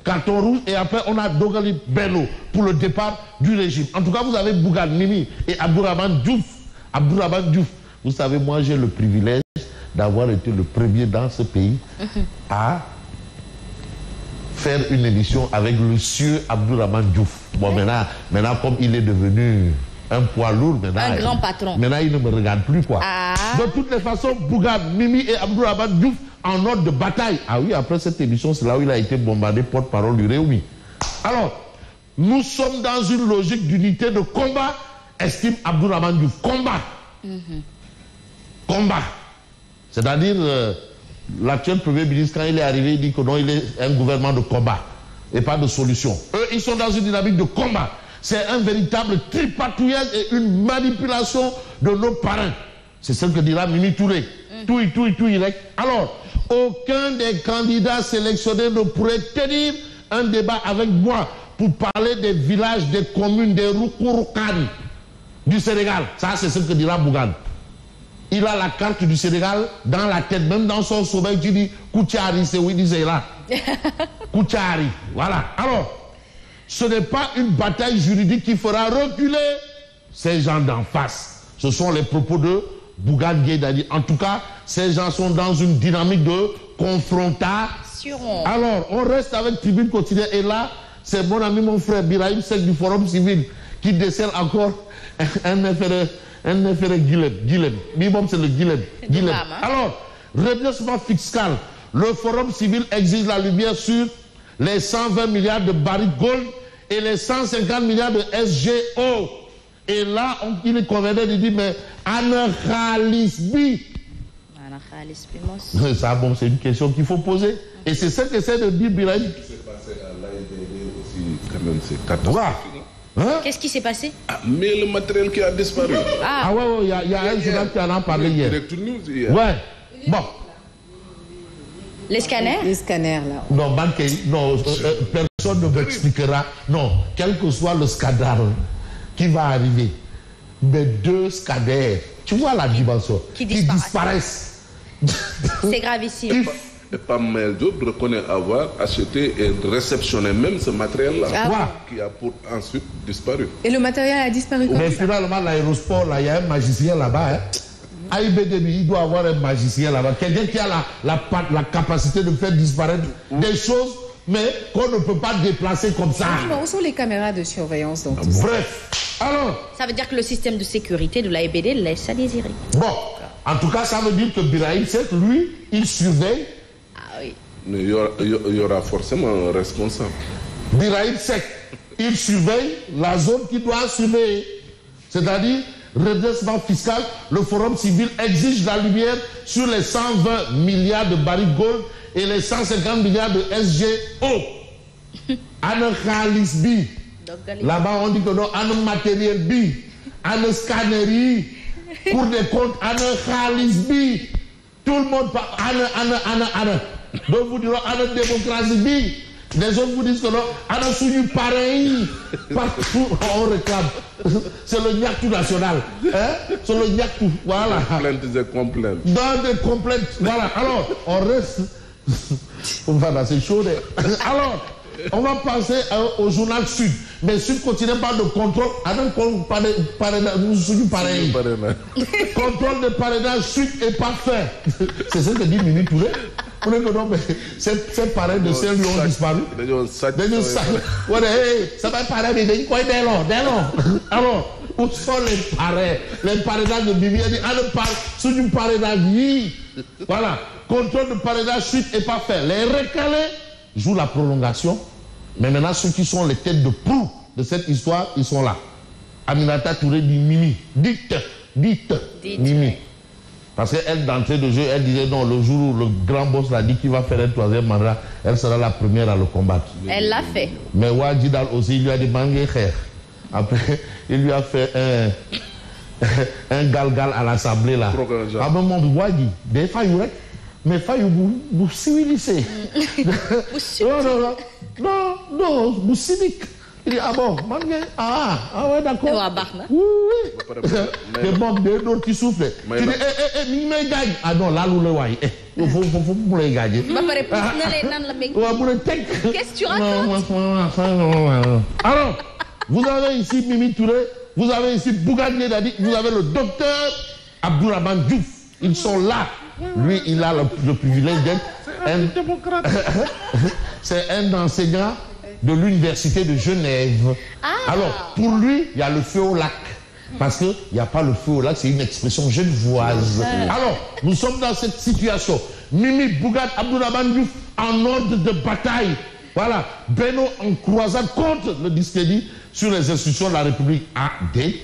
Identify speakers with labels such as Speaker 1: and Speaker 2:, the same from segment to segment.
Speaker 1: carton rouge, et après on a Dogali Bello pour le départ du régime. En tout cas, vous avez Bougane, Mimi et Abdourahmane Diouf. Abdourahmane Diouf. Vous savez, moi j'ai le privilège d'avoir été le premier dans ce pays à faire une émission avec le sieur Abdourahmane Diouf. Bon, maintenant, comme il est devenu un poids lourd, maintenant,
Speaker 2: un grand patron.
Speaker 1: Maintenant, il ne me regarde plus, quoi. De toutes les façons, Bougane, Mimi et Abdourahmane Diouf en ordre de bataille. Ah oui, après cette émission, c'est là où il a été bombardé porte-parole du Réumi. Alors, nous sommes dans une logique d'unité de combat, estime Abdourahmane Diouf. Combat. Combat. C'est-à-dire, l'actuel Premier ministre, quand il est arrivé, il dit que non, il est un gouvernement de combat et pas de solution. Eux, ils sont dans une dynamique de combat. C'est un véritable tripatouillage et une manipulation de nos parrains. C'est ce que dira Mimi Touré. Tout. Alors, aucun des candidats sélectionnés ne pourrait tenir un débat avec moi pour parler des villages, des communes, des Rukurukan du Sénégal. Ça, c'est ce que dira Bougane. Il a la carte du Sénégal dans la tête, même dans son sommeil, tu dis Koutiari, c'est où il disait là. Koutiari, voilà. Alors, ce n'est pas une bataille juridique qui fera reculer ces gens d'en face. Ce sont les propos de Bougane Gueye Dany. En tout cas, ces gens sont dans une dynamique de confrontation. Alors, on reste avec Tribune Quotidienne. Et là, c'est mon ami, mon frère Birahim Seck du Forum Civil qui décèle encore un effet Guilhem. Minimum, c'est le Guilhem. Alors, redressement fiscal. Le Forum Civil exige la lumière sur les 120 milliards de barils gold et les 150 milliards de SGO. Et là, il est convaincu de dire, mais Anna Khalisbi. Ça, bon, c'est une question qu'il faut poser. Et c'est ce qu'essaie de dire Birahim.
Speaker 3: Ce qui s'est passé à l'AIBD aussi, quand même, c'est catastrophique.
Speaker 2: Qu'est-ce qui s'est passé?
Speaker 3: Mais le matériel qui a disparu.
Speaker 1: Ouais, il y a un journal qui en a parlé hier.
Speaker 3: Direct News hier.
Speaker 1: Ouais. Bon.
Speaker 2: Les scanners?
Speaker 4: Les scanners, là.
Speaker 1: Non, personne ne m'expliquera. Non, quel que soit le scandale qui va arriver, mais 2 scanners, tu vois la dimension, qui disparaissent.
Speaker 2: C'est gravissime.
Speaker 3: Et Pamela Diop reconnaît avoir acheté et réceptionné même ce matériel-là, qui a pour ensuite disparu.
Speaker 4: Et le matériel a disparu comme
Speaker 1: mais
Speaker 4: ça.
Speaker 1: Finalement, l'aérosport, là, il y a un magicien là-bas. AIBD, il doit avoir un magicien là-bas. Quelqu'un qui a la capacité de faire disparaître des choses, mais qu'on ne peut pas déplacer comme ça.
Speaker 4: Où sont les caméras de surveillance donc
Speaker 1: Bref, alors...
Speaker 2: Ça veut dire que le système de sécurité de l'AIBD laisse à désirer.
Speaker 1: Bon, en tout cas, ça veut dire que Birahim Seck, lui, il surveille.
Speaker 3: Mais il y aura forcément un responsable.
Speaker 1: Birahim Seck, il surveille la zone qui doit surveiller. C'est-à-dire, redressement fiscal, le Forum Civil exige la lumière sur les 120 milliards de barils gold et les 150 milliards de SGO. Anne Khalisbi. Là-bas, on dit que non, Anne matériel bi, Anne scannerie, Cour des comptes, Anne Khalisbi. Tout le monde parle, Anne. Donc vous direz, Anne démocratie bi. Les autres vous disent que non, Anne soutenu pareil. Partout, on réclame. C'est le Niaktou national. C'est le Niaktou. Voilà.
Speaker 3: Complaintes.
Speaker 1: Dans des complaintes. Voilà. Alors, on reste. On va dans ces choses. Alors, on va passer au journal Sud. Mais Sud continue par de contrôle. Pareil. Contrôle de parrainage Sud est parfait. C'est ce que dit Mimi Touré. Pour que non, mais ces parrains de celles qui ont disparu. Ça va paraître, mais il quoi dès lors. Alors, où sont les parrains? Les parrainages de Mimi. Elle dit, sur du parrainage, voilà. Contrôle de parrainage Sud est parfait. Les recalés jouent la prolongation. Mais maintenant, ceux qui sont les têtes de proue de cette histoire, ils sont là. Aminata Touré dit Mimi. Dites Mimi. Parce qu'elle, d'entrée de jeu, elle disait non, le jour où le grand boss l'a dit qu'il va faire un 3e mandat, elle sera la première à le combattre.
Speaker 2: Elle l'a fait.
Speaker 1: Mais Wadjidal aussi, il lui a demandé khair. Après, il lui a fait un galgal à l'Assemblée là. Ah ben mon Wadi, des failles, mais failles, vous civilisez. Non, vous cynique. Il dit, ah bon, ouais, d'accord. Oui. Des bombes, des autres qui soufflent. Tu dis, mais gagne. Ah non, là, le Il faut les gagner.
Speaker 2: Qu'est-ce que tu racontes?
Speaker 1: Alors, vous avez ici Mimi Touré, vous avez ici Bougane Gueye Dany, vous avez le docteur Abdourahmane Diouf. Ils sont là. Lui, il a le privilège d'être c'est un enseignant de l'université de Genève. Alors, pour lui, il y a le feu au lac. Parce qu'il n'y a pas le feu au lac, c'est une expression genevoise. Alors, nous sommes dans cette situation. Mimi, Bougane, Abdourahmane Diouf en ordre de bataille. Voilà. Beno en croisade contre le discrédit sur les institutions de la République.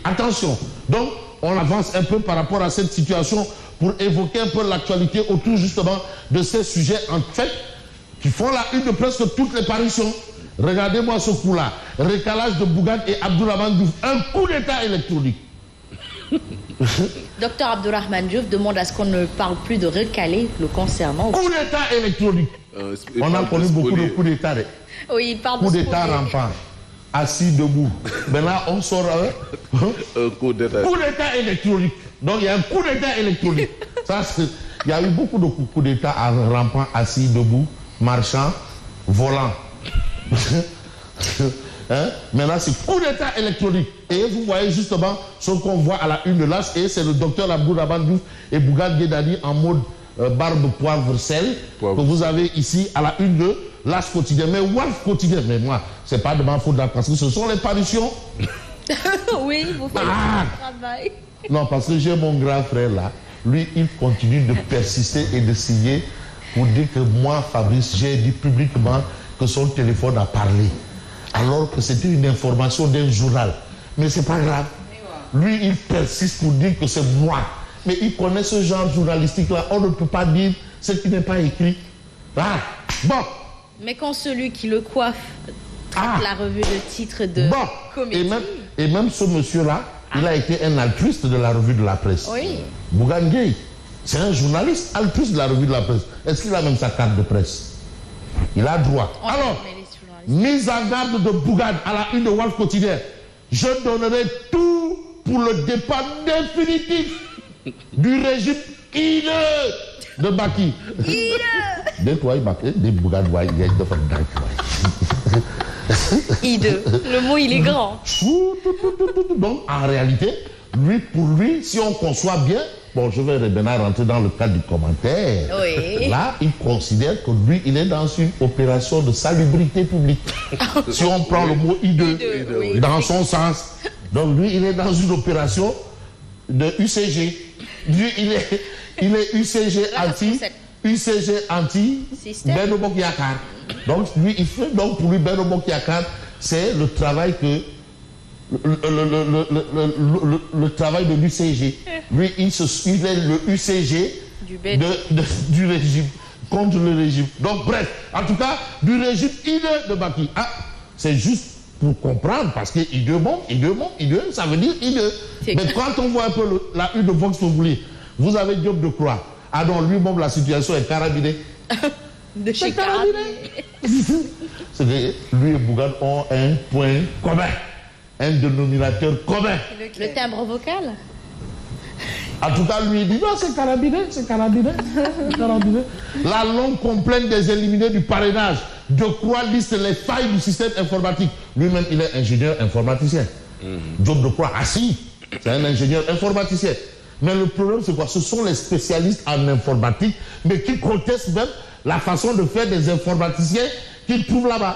Speaker 1: Attention. Donc, on avance un peu par rapport à cette situation pour évoquer un peu l'actualité autour justement de ces sujets en fait qui font la une de presque toutes les parutions. Regardez-moi ce coup-là. Recalage de Bougane et Abdourahmane Diouf. Un coup d'État électronique.
Speaker 2: Docteur Abdourahmane Diouf demande à ce qu'on ne parle plus de recaler le concernant.
Speaker 1: Coup d'État électronique. On a connu beaucoup de coups d'État.
Speaker 2: Oui, il parle de
Speaker 1: coup d'État rampant. Assis debout. Maintenant, on sort avec
Speaker 3: un coup d'État
Speaker 1: électronique. Donc, il y a un coup d'État électronique. Ça, il y a eu beaucoup de coups d'État rampant, assis debout, marchant, volant. Maintenant, c'est coup d'État électronique. Et vous voyez justement ce qu'on voit à la une de l'As, et c'est le docteur Abdourahmane Diouf et Bougane Gueye Dany en mode barbe poivre sel que vous avez ici à la une de l'As quotidien. Mais Walf quotidien, mais moi, c'est pas de ma faute parce que ce sont les parutions.
Speaker 2: Oui, vous faites le travail.
Speaker 1: Non, parce que j'ai mon grand frère là. Lui, il continue de persister et de signer pour dire que moi, Fabrice, j'ai dit publiquement que son téléphone a parlé. Alors que c'était une information d'un journal. Mais c'est pas grave. Lui, il persiste pour dire que c'est moi. Mais il connaît ce genre journalistique-là. On ne peut pas dire ce qui n'est pas écrit. Bon.
Speaker 2: Mais quand celui qui le coiffe traite la revue de titre de comédie...
Speaker 1: Et même ce monsieur-là, il a été un altruiste de la revue de la presse.
Speaker 2: Oui.
Speaker 1: Bougane Gueye, c'est un journaliste altruiste de la revue de la presse. Est-ce qu'il a même sa carte de presse? Il a droit. Alors, mise en garde de Bougane à la une de Walf quotidien. Je donnerai tout pour le départ définitif du régime hideux de Macky.
Speaker 2: Hideux. Le mot, il est grand.
Speaker 1: Donc, en réalité, pour lui, si on conçoit bien, bon, je vais maintenant rentrer dans le cadre du commentaire.
Speaker 2: Oui.
Speaker 1: Là, il considère que lui, il est dans une opération de salubrité publique. Si on prend le mot hideux dans son sens. Donc, lui, il est dans une opération de UCG. Lui, il est UCG anti Benno Bokk Yakaar. Donc, lui, il fait, donc pour lui, Benno Bokk Yakaar, c'est le travail que le travail de l'UCG. Lui, il est le UCG du régime, contre le régime. Donc, bref, en tout cas, du régime hideux de Macky. C'est juste pour comprendre, parce que hideux, ça veut dire hideux. Mais quand on voit un peu la une de Vox Populi, vous avez Diop Decroix. Ah non, lui-même, la situation est carabinée.
Speaker 2: De chez Carabiné.
Speaker 1: C'est que lui et Bougane ont un point commun. Un dénominateur commun.
Speaker 2: Le timbre vocal.
Speaker 1: En tout cas, lui, il dit non, c'est carabiné. La longue complainte des éliminés du parrainage. Decroix liste les failles du système informatique. Lui-même, il est ingénieur informaticien. Diop Decroix, si, c'est un ingénieur informaticien. Mais le problème, c'est quoi? Ce sont les spécialistes en informatique, mais qui contestent même la façon de faire des informaticiens qu'ils trouvent là-bas.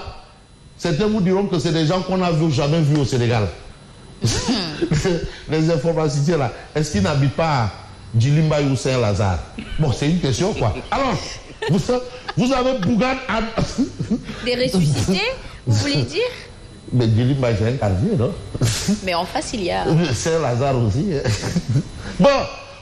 Speaker 1: Certains vous diront que c'est des gens qu'on n'a jamais vus au Sénégal. Les informaticiens là, est-ce qu'ils n'habitent pas à Djilimba ou Saint-Lazare? Bon, c'est une question quoi. Alors, vous avez Bougane à...
Speaker 2: Des ressuscités, vous voulez dire?
Speaker 1: Mais Djilimba, c'est un quartier, non?
Speaker 2: Mais en face, il y a...
Speaker 1: Saint-Lazare aussi. Bon,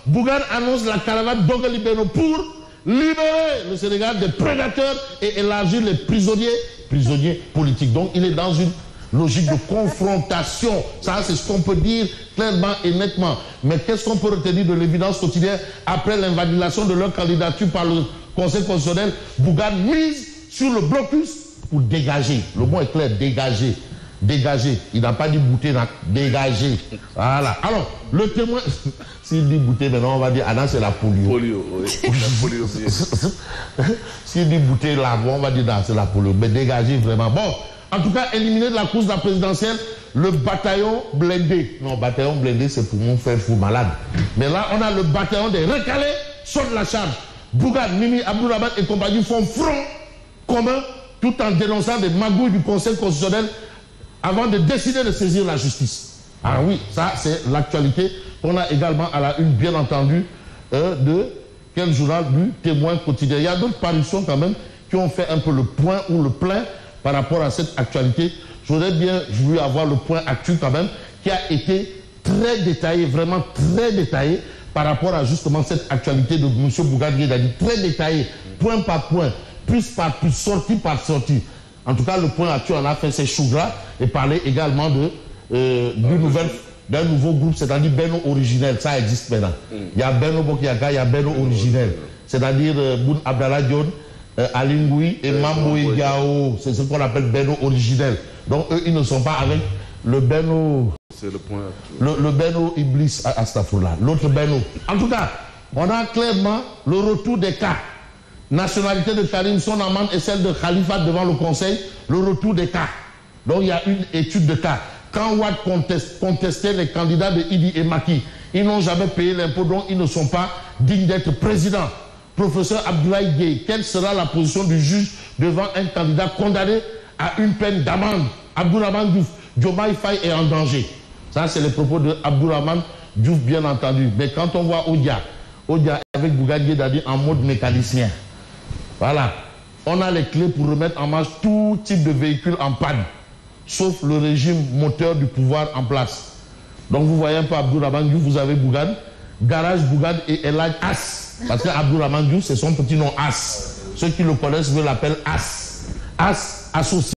Speaker 1: Bougane annonce la caravane d'Ogali Beno pour libérer le Sénégal des prédateurs et élargir les prisonniers politiques. Donc, il est dans une logique de confrontation. Ça, c'est ce qu'on peut dire clairement et nettement. Mais qu'est-ce qu'on peut retenir de l'évidence quotidienne après l'invalidation de leur candidature par le Conseil constitutionnel? Bougane mise sur le blocus pour dégager. Le mot est clair, dégager. dégagé. Il n'a pas dit bouter, dégagé. Voilà. Alors, le témoin, s'il dit bouter, maintenant on va dire, ah non, c'est la polio.
Speaker 3: Polio, oui. La polio,
Speaker 1: s'il dit bouter là, on va dire, non, c'est la polio. Mais dégagé, vraiment. Bon, en tout cas, éliminé de la course de la présidentielle, le bataillon blindé. Non, bataillon blindé, c'est pour mon frère fou malade. Mais là, on a le bataillon des recalés, saute la charge. Bougane, Mimi, Abdourahmane et compagnie font front commun tout en dénonçant des magouilles du Conseil constitutionnel avant de décider de saisir la justice. Ah oui, ça c'est l'actualité. On a également à la une, bien entendu, de quel journal du Témoin quotidien. Il y a d'autres parutions quand même qui ont fait un peu le point ou le plein par rapport à cette actualité. J'aurais bien voulu avoir le point actuel quand même qui a été très détaillé, vraiment très détaillé par rapport à justement cette actualité de M. Bougane Gueye Dany, très détaillé, point par point, plus par plus, sortie par sortie. En tout cas, le point actuel en a fait ses choux gras et parler également d'un nouveau groupe, c'est-à-dire Benno originel. Ça existe maintenant. Il y a Benno Bokiyaka, il y a Benno originel. C'est-à-dire Boun Abdallah Dionne, Alingui et Mamboui Gao. C'est ce qu'on appelle Benno originel. Donc eux, ils ne sont pas avec le Benno.
Speaker 3: C'est le point actuel.
Speaker 1: Le Benno Iblis à Stafoula. L'autre Benno. En tout cas, on a clairement le retour des cas. Nationalité de Karim, son amende et celle de Khalifa devant le Conseil, le retour des cas. Donc il y a une étude de cas. Quand Ouad contestait les candidats de Idi et Maki, ils n'ont jamais payé l'impôt, donc ils ne sont pas dignes d'être présidents. Professeur Abdoulaye Gueye, quelle sera la position du juge devant un candidat condamné à une peine d'amende? Abdourahmane Diouf, Diomaye Faye est en danger. Ça, c'est les propos de Abdourahmane Diouf, bien entendu. Mais quand on voit Odia avec Bougane Gueye Dany en mode mécanicien, voilà, on a les clés pour remettre en marche tout type de véhicule en panne, sauf le régime moteur du pouvoir en place. Donc vous voyez un peu Abdourahmane Diouf, vous avez Bougane, Garage Bougane et Elhadj As. Parce que Abdourahmane Diouf, c'est son petit nom As. Ceux qui le connaissent veulent l'appeler As. As associé